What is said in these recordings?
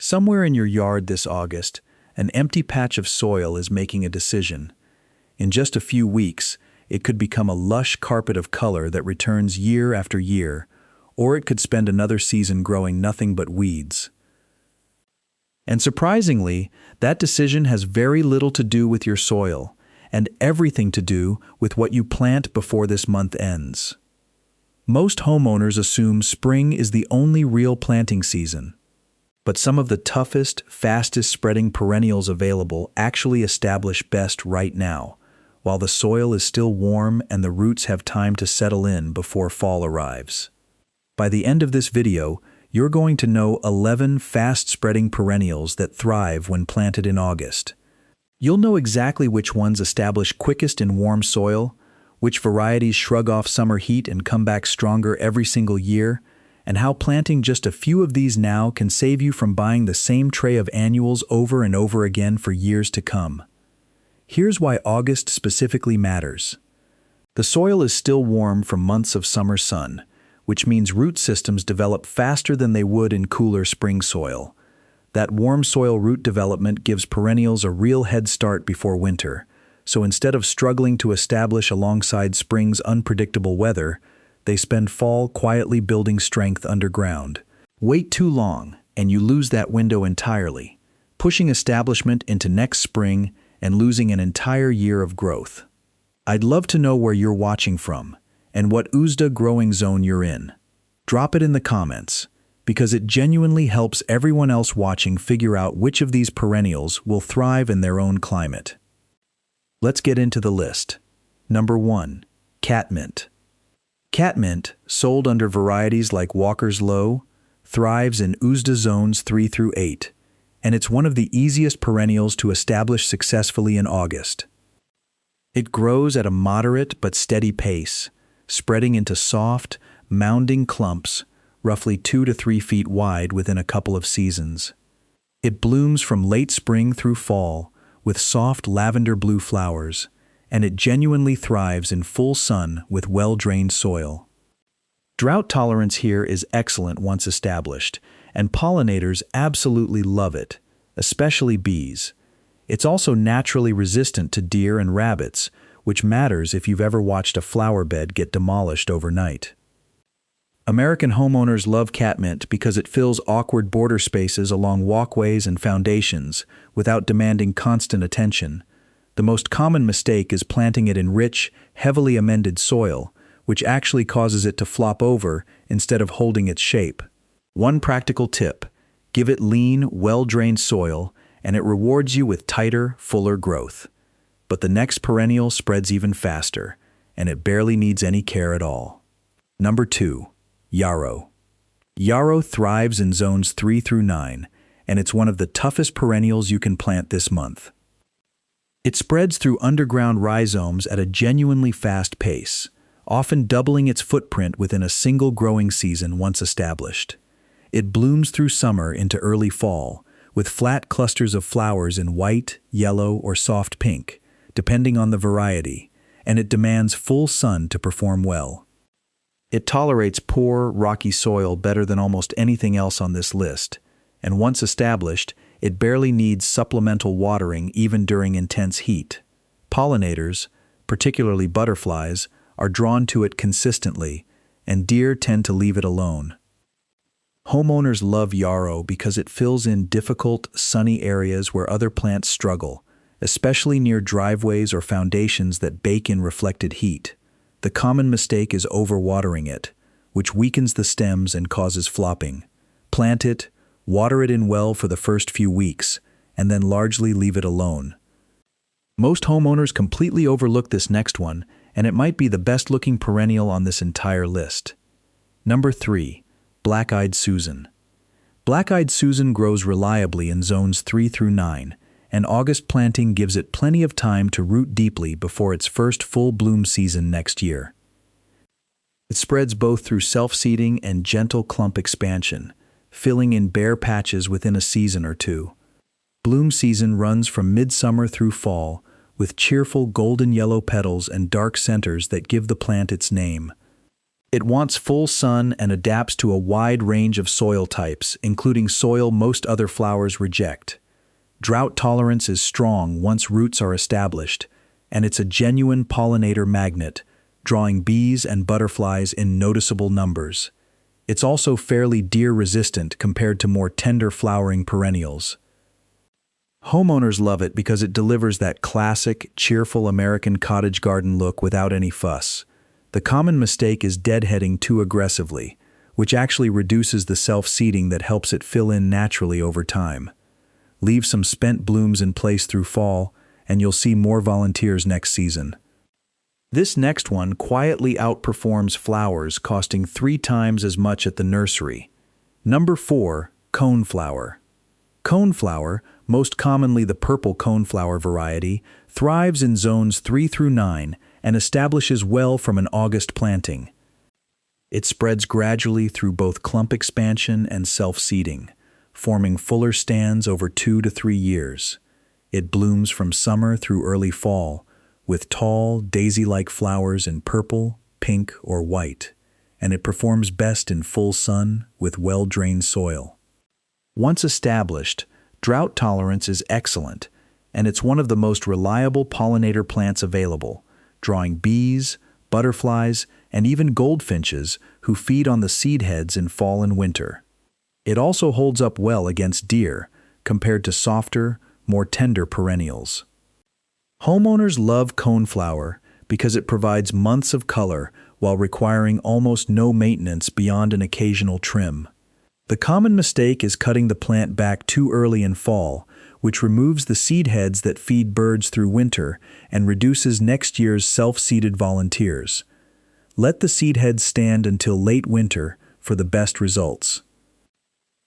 Somewhere in your yard this August, an empty patch of soil is making a decision. In just a few weeks, it could become a lush carpet of color that returns year after year, or it could spend another season growing nothing but weeds. And surprisingly, that decision has very little to do with your soil, and everything to do with what you plant before this month ends. Most homeowners assume spring is the only real planting season. But some of the toughest, fastest-spreading perennials available actually establish best right now, while the soil is still warm and the roots have time to settle in before fall arrives. By the end of this video, you're going to know 11 fast-spreading perennials that thrive when planted in August. You'll know exactly which ones establish quickest in warm soil, which varieties shrug off summer heat and come back stronger every single year, and how planting just a few of these now can save you from buying the same tray of annuals over and over again for years to come. Here's why August specifically matters. The soil is still warm from months of summer sun, which means root systems develop faster than they would in cooler spring soil. That warm soil root development gives perennials a real head start before winter, so instead of struggling to establish alongside spring's unpredictable weather, they spend fall quietly building strength underground. Wait too long, and you lose that window entirely, pushing establishment into next spring and losing an entire year of growth. I'd love to know where you're watching from and what USDA growing zone you're in. Drop it in the comments, because it genuinely helps everyone else watching figure out which of these perennials will thrive in their own climate. Let's get into the list. Number 1. Catmint. Catmint, sold under varieties like Walker's Low, thrives in USDA zones 3 through 8, and it's one of the easiest perennials to establish successfully in August. It grows at a moderate but steady pace, spreading into soft, mounding clumps, roughly 2 to 3 feet wide within a couple of seasons. It blooms from late spring through fall, with soft lavender blue flowers, and it genuinely thrives in full sun with well-drained soil. Drought tolerance here is excellent once established, and pollinators absolutely love it, especially bees. It's also naturally resistant to deer and rabbits, which matters if you've ever watched a flower bed get demolished overnight. American homeowners love catmint because it fills awkward border spaces along walkways and foundations without demanding constant attention. The most common mistake is planting it in rich, heavily amended soil, which actually causes it to flop over instead of holding its shape. One practical tip: give it lean, well-drained soil, and it rewards you with tighter, fuller growth. But the next perennial spreads even faster, and it barely needs any care at all. Number 2. Yarrow. Yarrow thrives in zones 3 through 9, and it's one of the toughest perennials you can plant this month. It spreads through underground rhizomes at a genuinely fast pace, often doubling its footprint within a single growing season once established. It blooms through summer into early fall, with flat clusters of flowers in white, yellow, or soft pink, depending on the variety, and it demands full sun to perform well. It tolerates poor, rocky soil better than almost anything else on this list, and once established, it barely needs supplemental watering even during intense heat. Pollinators, particularly butterflies, are drawn to it consistently, and deer tend to leave it alone. Homeowners love yarrow because it fills in difficult, sunny areas where other plants struggle, especially near driveways or foundations that bake in reflected heat. The common mistake is overwatering it, which weakens the stems and causes flopping. Plant it, water it in well for the first few weeks, and then largely leave it alone. Most homeowners completely overlook this next one, and it might be the best-looking perennial on this entire list. Number 3. Black-eyed Susan. Black-eyed Susan grows reliably in zones 3 through 9, and August planting gives it plenty of time to root deeply before its first full bloom season next year. It spreads both through self-seeding and gentle clump expansion, filling in bare patches within a season or two. Bloom season runs from midsummer through fall, with cheerful golden yellow petals and dark centers that give the plant its name. It wants full sun and adapts to a wide range of soil types, including soil most other flowers reject. Drought tolerance is strong once roots are established, and it's a genuine pollinator magnet, drawing bees and butterflies in noticeable numbers. It's also fairly deer-resistant compared to more tender flowering perennials. Homeowners love it because it delivers that classic, cheerful American cottage garden look without any fuss. The common mistake is deadheading too aggressively, which actually reduces the self-seeding that helps it fill in naturally over time. Leave some spent blooms in place through fall, and you'll see more volunteers next season. This next one quietly outperforms flowers, costing 3 times as much at the nursery. Number 4, coneflower. Coneflower, most commonly the purple coneflower variety, thrives in zones 3 through 9 and establishes well from an August planting. It spreads gradually through both clump expansion and self-seeding, forming fuller stands over 2 to 3 years. It blooms from summer through early fall, with tall, daisy-like flowers in purple, pink, or white, and it performs best in full sun with well-drained soil. Once established, drought tolerance is excellent, and it's one of the most reliable pollinator plants available, drawing bees, butterflies, and even goldfinches who feed on the seed heads in fall and winter. It also holds up well against deer compared to softer, more tender perennials. Homeowners love coneflower because it provides months of color while requiring almost no maintenance beyond an occasional trim. The common mistake is cutting the plant back too early in fall, which removes the seed heads that feed birds through winter and reduces next year's self-seeded volunteers. Let the seed heads stand until late winter for the best results.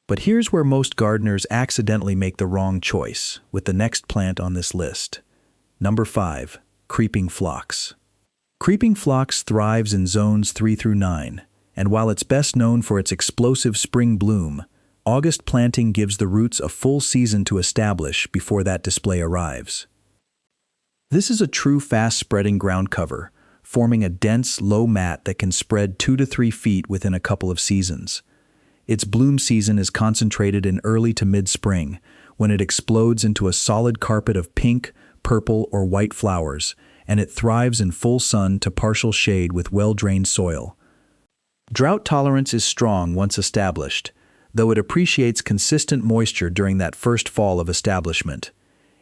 But here's where most gardeners accidentally make the wrong choice with the next plant on this list. Number 5, creeping phlox. Creeping phlox thrives in zones 3 through 9, and while it's best known for its explosive spring bloom, August planting gives the roots a full season to establish before that display arrives. This is a true fast-spreading ground cover, forming a dense, low mat that can spread 2 to 3 feet within a couple of seasons. Its bloom season is concentrated in early to mid-spring, when it explodes into a solid carpet of pink, purple, or white flowers, and it thrives in full sun to partial shade with well-drained soil. Drought tolerance is strong once established, though it appreciates consistent moisture during that first fall of establishment.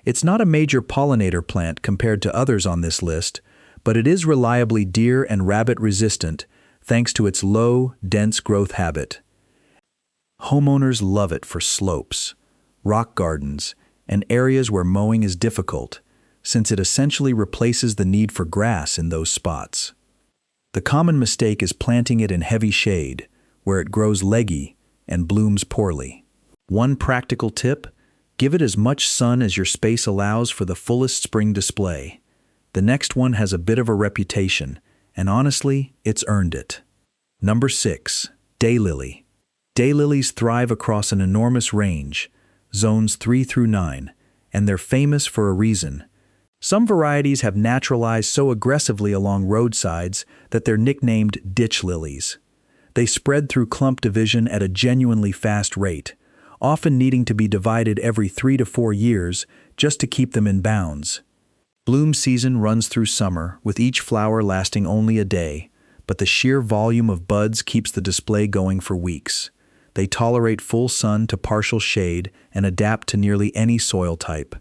It's not a major pollinator plant compared to others on this list, but it is reliably deer and rabbit resistant thanks to its low, dense growth habit. Homeowners love it for slopes, rock gardens, and areas where mowing is difficult, since it essentially replaces the need for grass in those spots. The common mistake is planting it in heavy shade, where it grows leggy and blooms poorly. One practical tip: give it as much sun as your space allows for the fullest spring display. The next one has a bit of a reputation, and honestly, it's earned it. Number 6, daylily. Daylilies thrive across an enormous range, zones 3 through 9, and they're famous for a reason. Some varieties have naturalized so aggressively along roadsides that they're nicknamed ditch lilies. They spread through clump division at a genuinely fast rate, often needing to be divided every 3 to 4 years just to keep them in bounds. Bloom season runs through summer, with each flower lasting only a day, but the sheer volume of buds keeps the display going for weeks. They tolerate full sun to partial shade and adapt to nearly any soil type.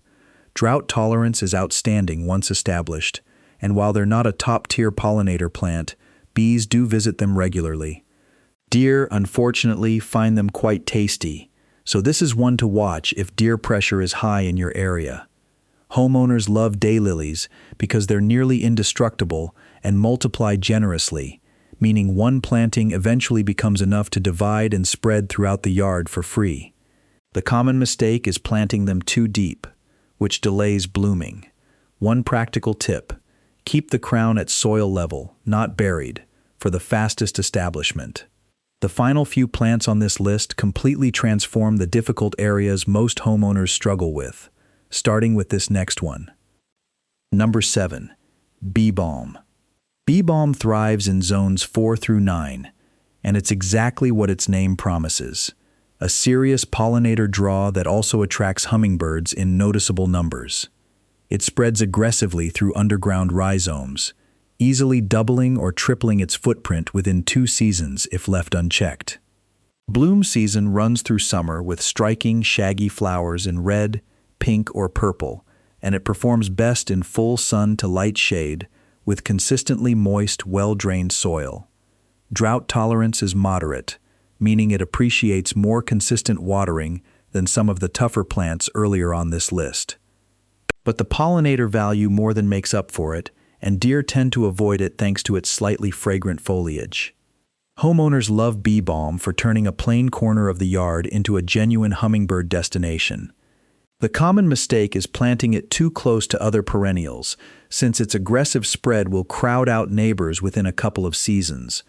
Drought tolerance is outstanding once established, and while they're not a top-tier pollinator plant, bees do visit them regularly. Deer, unfortunately, find them quite tasty, so this is one to watch if deer pressure is high in your area. Homeowners love daylilies because they're nearly indestructible and multiply generously, meaning one planting eventually becomes enough to divide and spread throughout the yard for free. The common mistake is planting them too deep, which delays blooming. One practical tip: keep the crown at soil level, not buried, for the fastest establishment. The final few plants on this list completely transform the difficult areas most homeowners struggle with, starting with this next one. Number 7, bee balm. Bee balm thrives in zones 4 through 9, and it's exactly what its name promises: a serious pollinator draw that also attracts hummingbirds in noticeable numbers. It spreads aggressively through underground rhizomes, easily doubling or tripling its footprint within 2 seasons if left unchecked. Bloom season runs through summer with striking, shaggy flowers in red, pink, or purple, and it performs best in full sun to light shade with consistently moist, well-drained soil. Drought tolerance is moderate, meaning it appreciates more consistent watering than some of the tougher plants earlier on this list. But the pollinator value more than makes up for it, and deer tend to avoid it thanks to its slightly fragrant foliage. Homeowners love bee balm for turning a plain corner of the yard into a genuine hummingbird destination. The common mistake is planting it too close to other perennials, since its aggressive spread will crowd out neighbors within a couple of seasons.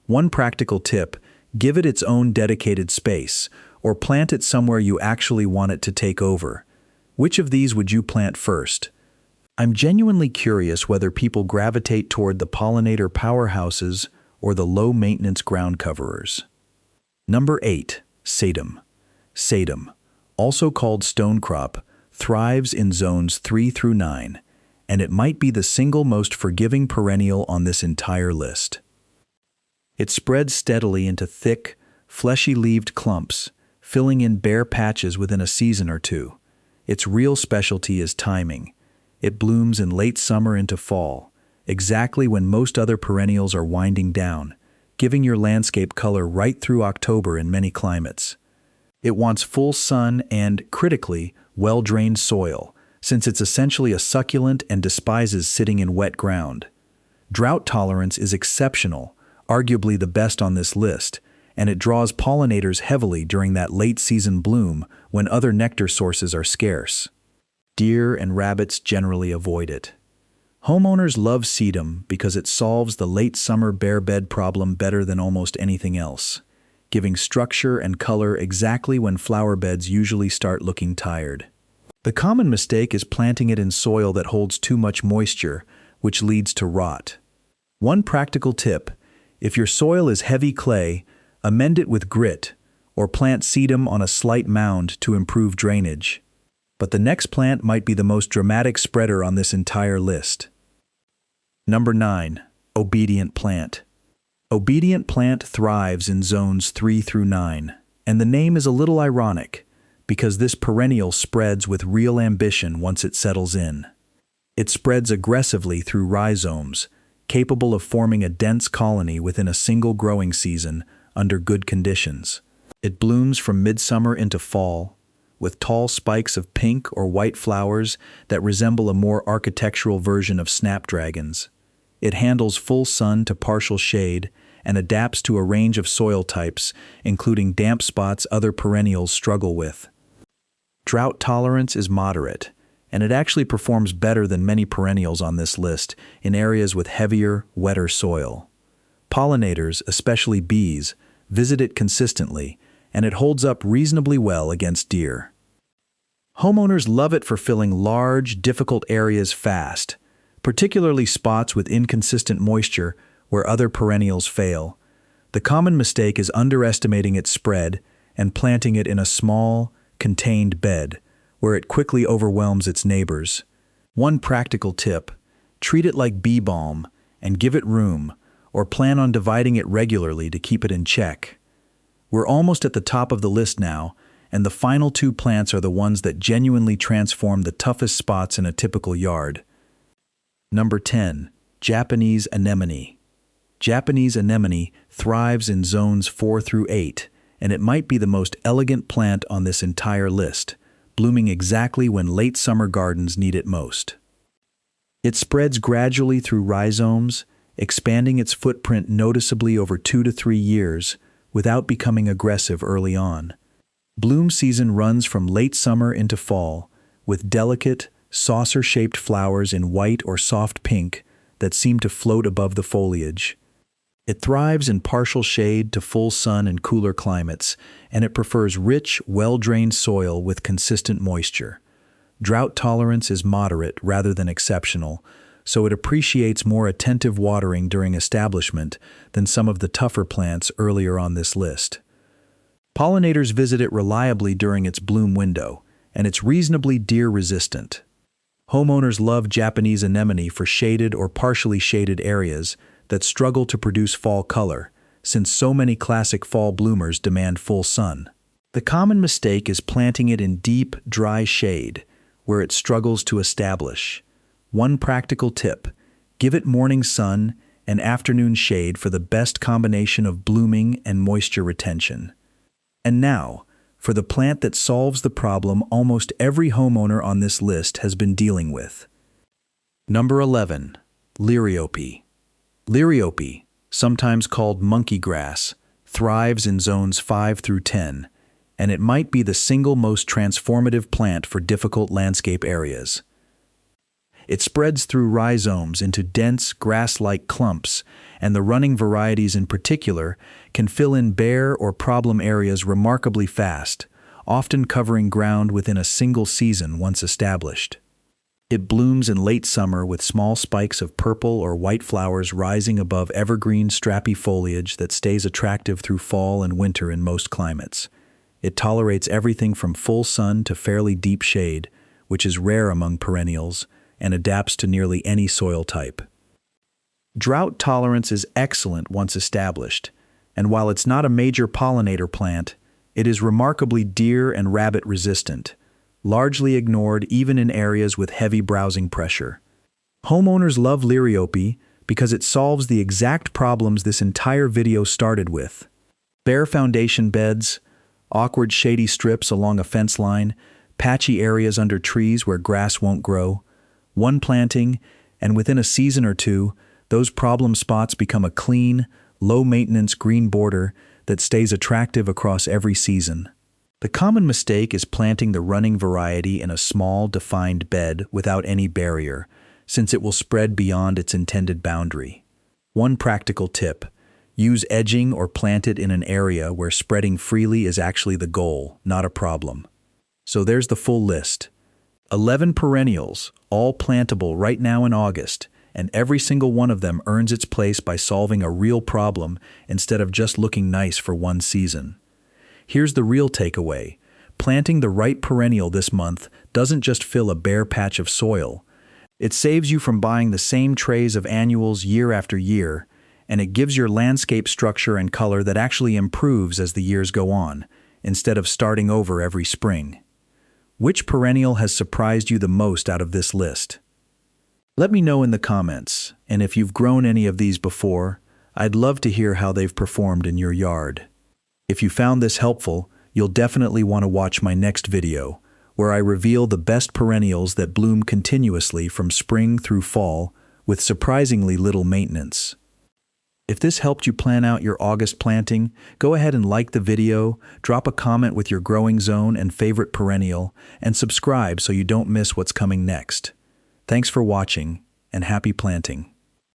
One practical tip: give it its own dedicated space, or plant it somewhere you actually want it to take over. Which of these would you plant first? I'm genuinely curious whether people gravitate toward the pollinator powerhouses or the low-maintenance ground coverers. Number 8. Sedum. Sedum, also called stonecrop, thrives in zones 3 through 9, and it might be the single most forgiving perennial on this entire list. It spreads steadily into thick, fleshy-leaved clumps, filling in bare patches within a season or two. Its real specialty is timing. It blooms in late summer into fall, exactly when most other perennials are winding down, giving your landscape color right through October in many climates. It wants full sun and, critically, well-drained soil, since it's essentially a succulent and despises sitting in wet ground. Drought tolerance is exceptional, arguably the best on this list, and it draws pollinators heavily during that late-season bloom when other nectar sources are scarce. Deer and rabbits generally avoid it. Homeowners love sedum because it solves the late summer bare bed problem better than almost anything else, giving structure and color exactly when flower beds usually start looking tired. The common mistake is planting it in soil that holds too much moisture, which leads to rot. One practical tip: if your soil is heavy clay, amend it with grit, or plant sedum on a slight mound to improve drainage. But the next plant might be the most dramatic spreader on this entire list. Number 9. Obedient plant. Obedient plant thrives in zones 3 through 9, and the name is a little ironic, because this perennial spreads with real ambition once it settles in. It spreads aggressively through rhizomes, capable of forming a dense colony within a single growing season under good conditions. It blooms from midsummer into fall, with tall spikes of pink or white flowers that resemble a more architectural version of snapdragons. It handles full sun to partial shade and adapts to a range of soil types, including damp spots other perennials struggle with. Drought tolerance is moderate, and it actually performs better than many perennials on this list in areas with heavier, wetter soil. Pollinators, especially bees, visit it consistently, and it holds up reasonably well against deer. Homeowners love it for filling large, difficult areas fast, particularly spots with inconsistent moisture where other perennials fail. The common mistake is underestimating its spread and planting it in a small, contained bed, where it quickly overwhelms its neighbors. One practical tip: treat it like bee balm and give it room, or plan on dividing it regularly to keep it in check. We're almost at the top of the list now, and the final 2 plants are the ones that genuinely transform the toughest spots in a typical yard. Number 10. Japanese anemone. Japanese anemone thrives in zones 4 through 8, and it might be the most elegant plant on this entire list, blooming exactly when late summer gardens need it most. It spreads gradually through rhizomes, expanding its footprint noticeably over 2 to 3 years without becoming aggressive early on. Bloom season runs from late summer into fall, with delicate, saucer-shaped flowers in white or soft pink that seem to float above the foliage. It thrives in partial shade to full sun and cooler climates, and it prefers rich, well-drained soil with consistent moisture. Drought tolerance is moderate rather than exceptional, so it appreciates more attentive watering during establishment than some of the tougher plants earlier on this list. Pollinators visit it reliably during its bloom window, and it's reasonably deer-resistant. Homeowners love Japanese anemone for shaded or partially shaded areas that struggle to produce fall color, since so many classic fall bloomers demand full sun. The common mistake is planting it in deep, dry shade, where it struggles to establish. One practical tip: give it morning sun and afternoon shade for the best combination of blooming and moisture retention. And now, for the plant that solves the problem almost every homeowner on this list has been dealing with. Number 11. Liriope. Liriope, sometimes called monkey grass, thrives in zones 5 through 10, and it might be the single most transformative plant for difficult landscape areas. It spreads through rhizomes into dense, grass-like clumps, and the running varieties in particular can fill in bare or problem areas remarkably fast, often covering ground within a single season once established. It blooms in late summer with small spikes of purple or white flowers rising above evergreen, strappy foliage that stays attractive through fall and winter in most climates. It tolerates everything from full sun to fairly deep shade, which is rare among perennials, and adapts to nearly any soil type. Drought tolerance is excellent once established, and while it's not a major pollinator plant, it is remarkably deer and rabbit resistant, largely ignored even in areas with heavy browsing pressure. Homeowners love Liriope because it solves the exact problems this entire video started with: bare foundation beds, awkward shady strips along a fence line, patchy areas under trees where grass won't grow. One planting, and within a season or two, those problem spots become a clean, low-maintenance green border that stays attractive across every season. The common mistake is planting the running variety in a small, defined bed without any barrier, since it will spread beyond its intended boundary. One practical tip: use edging or plant it in an area where spreading freely is actually the goal, not a problem. So there's the full list. 11 perennials, all plantable right now in August, and every single one of them earns its place by solving a real problem instead of just looking nice for one season. Here's the real takeaway: planting the right perennial this month doesn't just fill a bare patch of soil. It saves you from buying the same trays of annuals year after year, and it gives your landscape structure and color that actually improves as the years go on, instead of starting over every spring. Which perennial has surprised you the most out of this list? Let me know in the comments, and if you've grown any of these before, I'd love to hear how they've performed in your yard. If you found this helpful, you'll definitely want to watch my next video, where I reveal the best perennials that bloom continuously from spring through fall with surprisingly little maintenance. If this helped you plan out your August planting, go ahead and like the video, drop a comment with your growing zone and favorite perennial, and subscribe so you don't miss what's coming next. Thanks for watching, and happy planting.